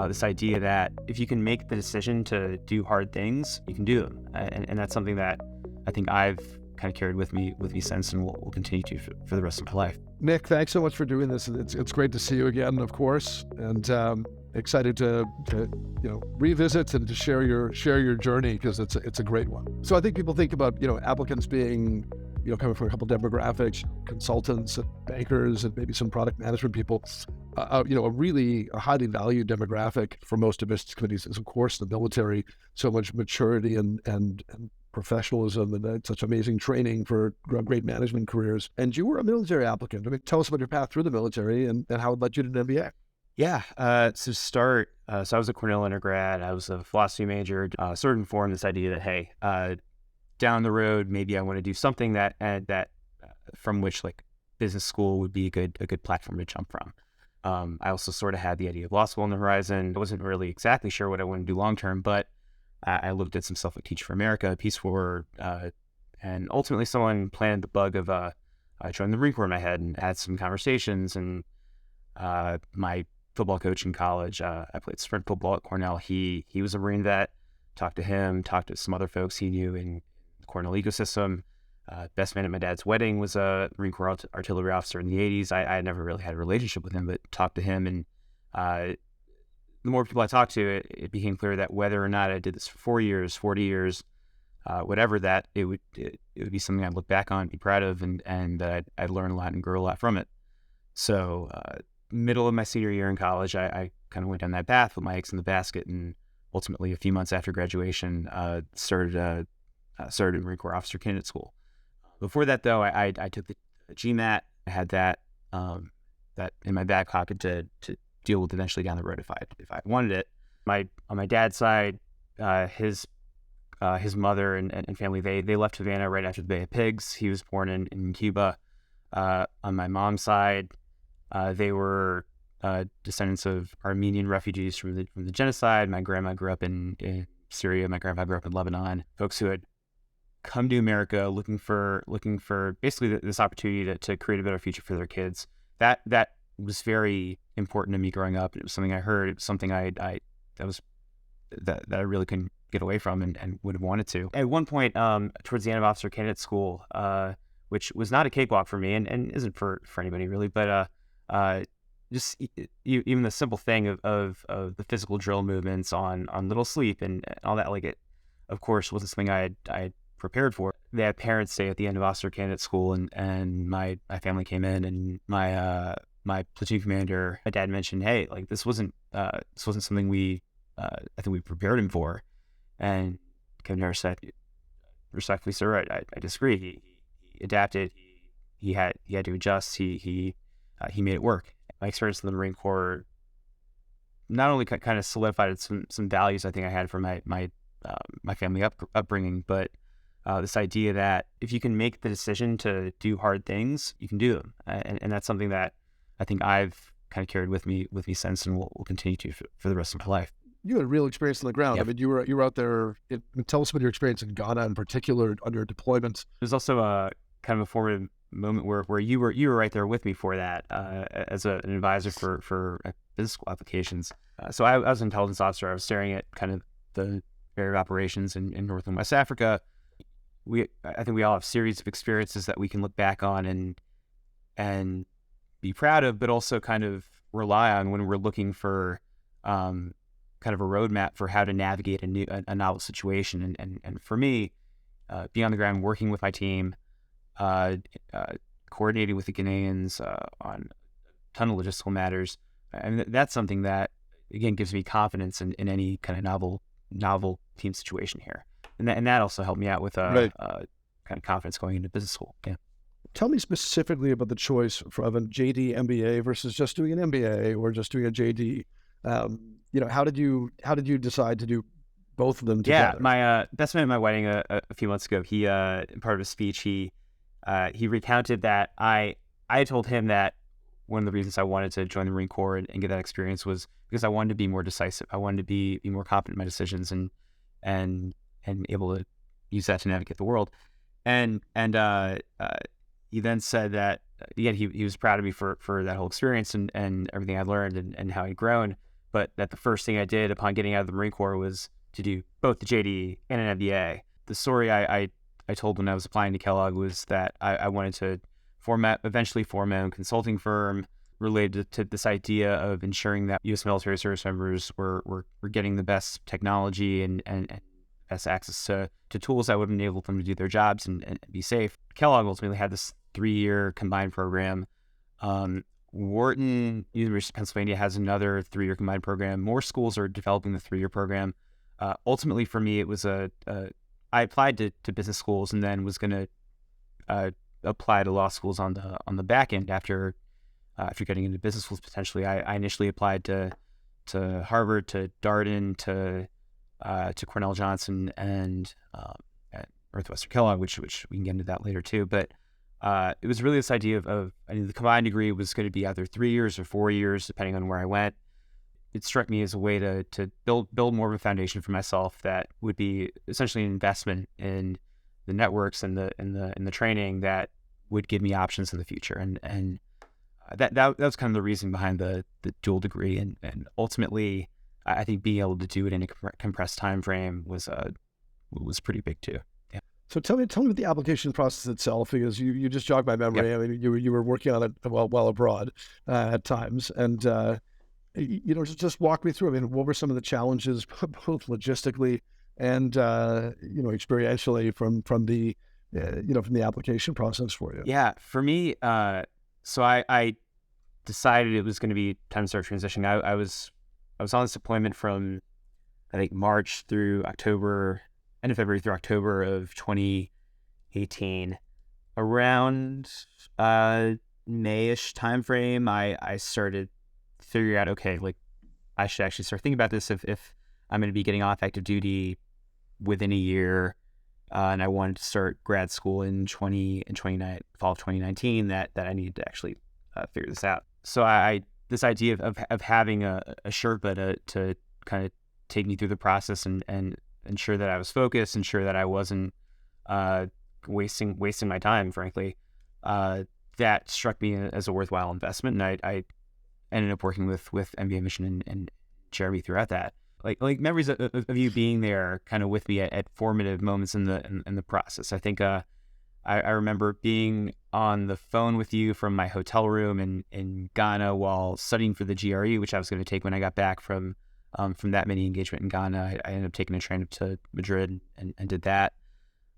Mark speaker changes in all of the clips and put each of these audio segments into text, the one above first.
Speaker 1: this idea that if you can make the decision to do hard things, you can do them. And that's something that I think I've kind of carried with me since, and will continue to for the rest of my life.
Speaker 2: Nick, thanks so much for doing this. It's great to see you again, of course, and excited to revisit and to share your journey, because it's a great one. So I think people think about applicants being coming from a couple demographics, consultants and bankers and maybe some product management people. A really highly valued demographic for most admissions committees is, of course, the military. So much maturity and professionalism, and such amazing training for great management careers. And you were a military applicant. I mean, tell us about your path through the military and how it led you to an MBA.
Speaker 1: Yeah. To start, so I was a Cornell undergrad. I was a philosophy major. Sort of informed this idea that, hey, down the road, maybe I want to do something that from which like business school would be a good platform to jump from. I also sort of had the idea of law school on the horizon. I wasn't really exactly sure what I wanted to do long term, but I looked at some stuff like Teach for America, Peace Corps, and ultimately someone planted the bug of I joined the Marine Corps in my head and had some conversations. And my football coach in college, I played sprint football at Cornell. He was a Marine vet. Talked to some other folks he knew in the Cornell ecosystem. Best man at my dad's wedding was a Marine Corps artillery officer in the 80s. I had never really had a relationship with him, but talked to him, and the more people I talked to, it became clear that whether or not I did this for 4 years, 40 years, whatever, that it would be something I'd look back on, be proud of, and that I'd learn a lot and grow a lot from it. So middle of my senior year in college, I kind of went down that path, put my eggs in the basket, and ultimately a few months after graduation, started a Marine Corps officer candidate school. Before that, though, I took the GMAT. I had that in my back pocket to deal with eventually down the road if I wanted it. On my dad's side, his mother and family, they left Havana right after the Bay of Pigs. He was born in Cuba. On my mom's side, they were descendants of Armenian refugees from the genocide. My grandma grew up in Syria. My grandpa grew up in Lebanon. Folks who had come to America looking for basically this opportunity to create a better future for their kids. That was very important to me growing up. It was something I heard. It was something that I really couldn't get away from and would have wanted to. At one point, towards the end of officer candidate school, which was not a cakewalk for me and isn't for anybody really, but just even the simple thing of the physical drill movements on little sleep and all that, like, it, of course, wasn't something I had prepared for. They had parents stay at the end of officer candidate school, and my family came in, and my platoon commander, my dad mentioned, hey, like, this wasn't something I think we prepared him for. And Commander said, respectfully, sir, I disagree. He adapted. He had to adjust. He made it work. My experience in the Marine Corps not only kind of solidified some values I think I had from my family upbringing, but this idea that if you can make the decision to do hard things, you can do them. And that's something that I think I've kind of carried with me since, and will continue to for the rest of my life.
Speaker 2: You had real experience on the ground.
Speaker 1: Yep.
Speaker 2: I mean, you were out there. Tell us about your experience in Ghana in particular on your deployments.
Speaker 1: There's also a kind of a formative moment where you were right there with me for that as an advisor for business school applications. So I was an intelligence officer. I was staring at kind of the area of operations in North and West Africa. I think we all have a series of experiences that we can look back on and be proud of, but also kind of rely on when we're looking for kind of a roadmap for how to navigate a novel situation. And for me, being on the ground, working with my team, coordinating with the Ghanaians on a ton of logistical matters, and that's something that, again, gives me confidence in any kind of novel team situation here. And that also helped me out with kind of confidence going into business school. Yeah.
Speaker 2: Tell me specifically about the choice of a JD-MBA versus just doing an MBA or just doing a JD. How did you decide to do both of them together?
Speaker 1: Yeah, my best man at my wedding a few months ago, he in part of his speech, he recounted that I told him that one of the reasons I wanted to join the Marine Corps and get that experience was because I wanted to be more decisive. I wanted to be more confident in my decisions and able to use that to navigate the world. And he then said that, again, he was proud of me for that whole experience and everything I'd learned and how I'd grown. but that the first thing I did upon getting out of the Marine Corps was to do both the JD and an MBA. The story I told when I was applying to Kellogg was that I wanted to eventually form my own consulting firm related to this idea of ensuring that U.S. military service members were getting the best technology and best access to tools that would enable them to do their jobs and be safe. Kellogg ultimately had this 3-year combined program. Wharton, University of Pennsylvania, has another 3-year combined program. More schools are developing the 3-year program. Ultimately, for me, it was I applied to business schools and then was going to apply to law schools on the back end after getting into business schools potentially. I initially applied to Harvard, to Darden, to Cornell Johnson, and at Northwestern Kellogg, which we can get into that later too. But it was really this idea of the combined degree was going to be either 3 years or 4 years, depending on where I went. It struck me as a way to build more of a foundation for myself that would be essentially an investment in the networks and the training that would give me options in the future. And that was kind of the reason behind the dual degree. And ultimately, I think being able to do it in a compressed time frame was pretty big too. Yeah.
Speaker 2: So tell me about the application process itself, because you just jogged my memory. Yep. I mean, you were working on it well abroad at times, and just walk me through. I mean, what were some of the challenges, both logistically and experientially from the application process for you?
Speaker 1: Yeah, for me, so I decided it was going to be time to start transitioning. I was on this deployment from, I think, March through October, end of February through October of 2018. Around May-ish timeframe, I started figuring out, okay, like I should actually start thinking about this if I'm going to be getting off active duty within a year, and I wanted to start grad school in fall of 2019. That I needed to actually figure this out. So this idea of having a Sherpa to kind of take me through the process and ensure that I was focused, ensure that I wasn't wasting my time, frankly, that struck me as a worthwhile investment. And I ended up working with mbaMission and Jeremy throughout that. Like memories of you being there kind of with me at formative moments in the process. I think I remember being on the phone with you from my hotel room in Ghana while studying for the GRE, which I was going to take when I got back from that mini engagement in Ghana. I ended up taking a train up to Madrid and did that.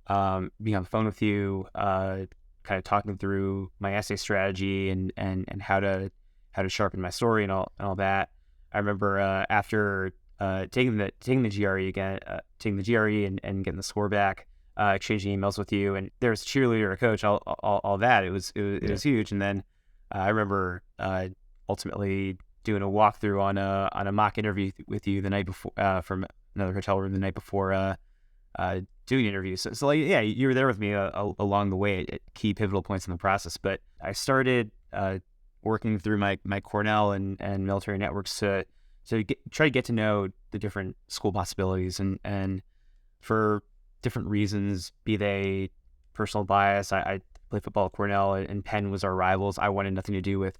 Speaker 1: Being on the phone with you, kind of talking through my essay strategy and how to sharpen my story and all that. I remember after taking the GRE again, taking the GRE and getting the score back, exchanging emails with you, and there was a cheerleader, a coach, all that. It was huge. And then I remember ultimately doing a walkthrough on a mock interview with you the night before from another hotel room the night before doing interviews. So like, yeah, you were there with me along the way at key pivotal points in the process. But I started working through my Cornell and military networks to try to get to know the different school possibilities, and for different reasons, be they personal bias. I played football at Cornell, and Penn was our rivals. I wanted nothing to do with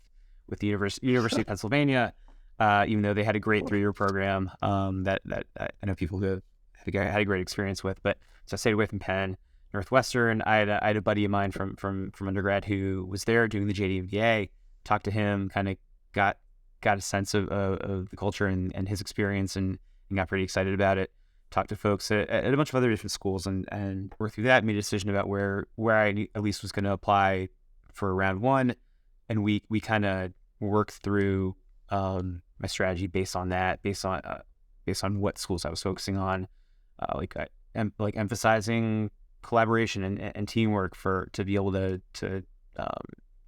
Speaker 1: the University of Pennsylvania, even though they had a great 3-year program that I know people who had a great experience with. But so I stayed away from Penn. Northwestern, I had a buddy of mine from undergrad who was there doing the JD-MBA. Talked to him, kind of got a sense of the culture and his experience, and got pretty excited about it. Talked to folks at a bunch of other different schools and worked through that. Made a decision about where I at least was going to apply for round one, and we kind of worked through my strategy based on that, based on what schools I was focusing on, like emphasizing collaboration and teamwork to be able to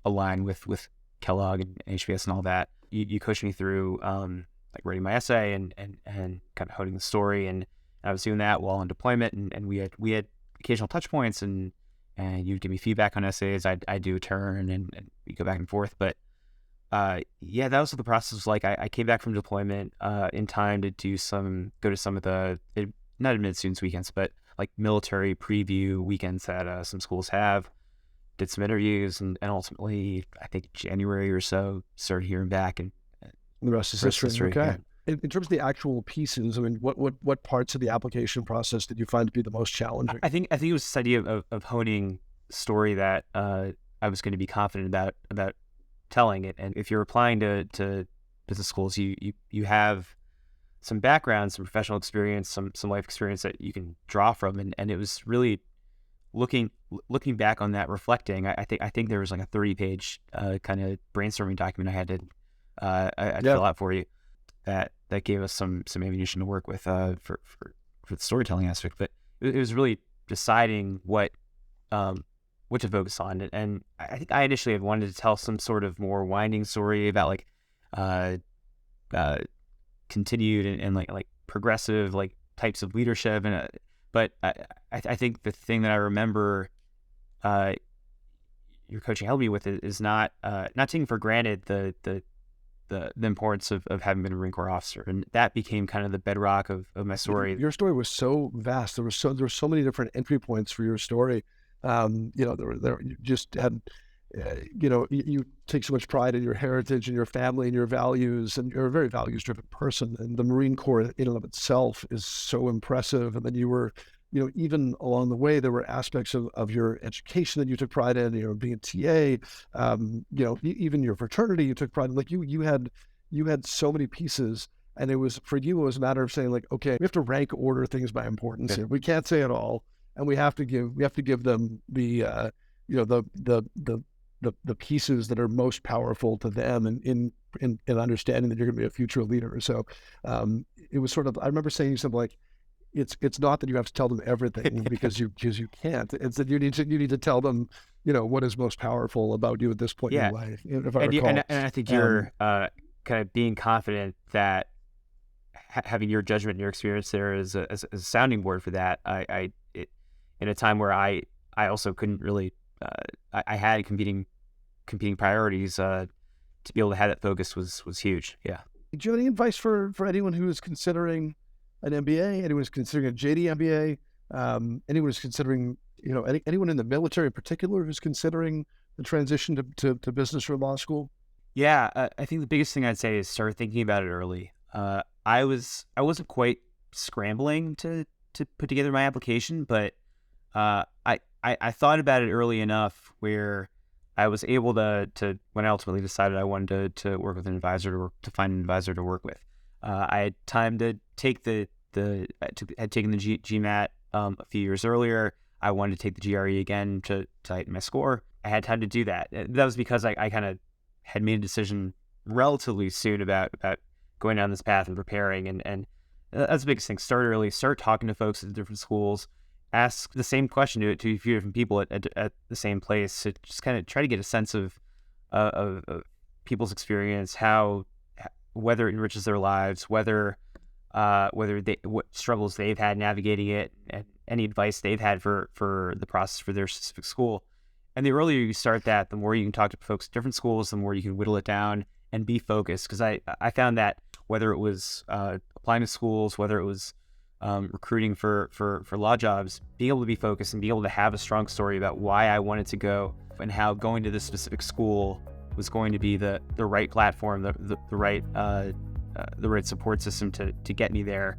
Speaker 1: align with Kellogg and HBS and all that. You coached me through like writing my essay and kind of honing the story, and I was doing that while on deployment, and we had occasional touch points, and you'd give me feedback on essays. I'd do a turn and we go back and forth. But yeah, that was what the process was like. I came back from deployment in time to go to some of the not admitted students weekends, but like military preview weekends that some schools have. Did some interviews, and ultimately, I think January or so, started hearing back, and
Speaker 2: the rest is history. Okay. in terms of the actual pieces, I mean, what parts of the application process did you find to be the most challenging?
Speaker 1: I think it was this idea of honing the story that I was going to be confident about telling it. And if you're applying to business schools, you have some background, some professional experience, some life experience that you can draw from, and it was really looking back on that, reflecting. I think there was like a 30-page kind of brainstorming document I had to I'd fill out for you that gave us some ammunition to work with for the storytelling aspect. But it was really deciding what to focus on, and I think I initially had wanted to tell some sort of more winding story about like continued and like progressive like types of leadership, and but I think the thing that I remember your coaching helped me with is not taking for granted the importance of having been a Marine Corps officer, and that became kind of the bedrock of my story.
Speaker 2: Your story was so vast. There were so many different entry points for your story. You just had, you take so much pride in your heritage and your family and your values, and you're a very values-driven person. And the Marine Corps in and of itself is so impressive. And then you were, even along the way, there were aspects of your education that you took pride in, being a TA, even your fraternity, you took pride in. Like you had so many pieces. And it was, for you, it was a matter of saying like, okay, we have to rank order things by importance here. We can't say it all. And we have to give them the pieces that are most powerful to them, and in understanding that you're going to be a future leader. So it was sort of, I remember saying something like, it's not that you have to tell them everything because you can't. It's that you need to tell them what is most powerful about you at this point in life. If I recall,
Speaker 1: and I think you're kind of being confident that having your judgment and your experience there as a sounding board for that. In a time where I also couldn't really, I had competing priorities, to be able to have that focus was huge. Yeah.
Speaker 2: Do you have any advice for anyone who is considering an MBA, anyone who's considering a JD-MBA, anyone who's considering, anyone in the military in particular who's considering the transition to business or law school?
Speaker 1: Yeah. I think the biggest thing I'd say is start thinking about it early. I wasn't quite scrambling to put together my application, but I thought about it early enough where I was able to when I ultimately decided I wanted to work with an advisor to find an advisor to work with. I had time to take had taken the GMAT a few years earlier. I wanted to take the GRE again to tighten my score. I had time to do that. That was because I kind of had made a decision relatively soon about going down this path and preparing, and that's the biggest thing. Start early. Start talking to folks at different schools. Ask the same question to a few different people at the same place, to just kind of try to get a sense of people's experience, whether it enriches their lives, whether what struggles they've had navigating it, and any advice they've had for the process for their specific school. And the earlier you start that, the more you can talk to folks at different schools, the more you can whittle it down and be focused. Because I found that whether it was applying to schools, whether it was recruiting for law jobs, being able to be focused and being able to have a strong story about why I wanted to go and how going to this specific school was going to be the right platform, the right support system to get me there.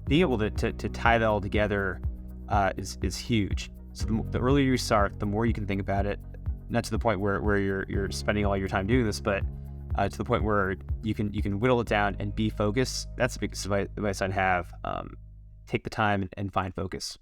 Speaker 1: Being able to tie that all together is huge. So the earlier you start, the more you can think about it. Not to the point where you're spending all your time doing this, but to the point where you can whittle it down and be focused. That's the biggest advice I'd have. Take the time and find focus.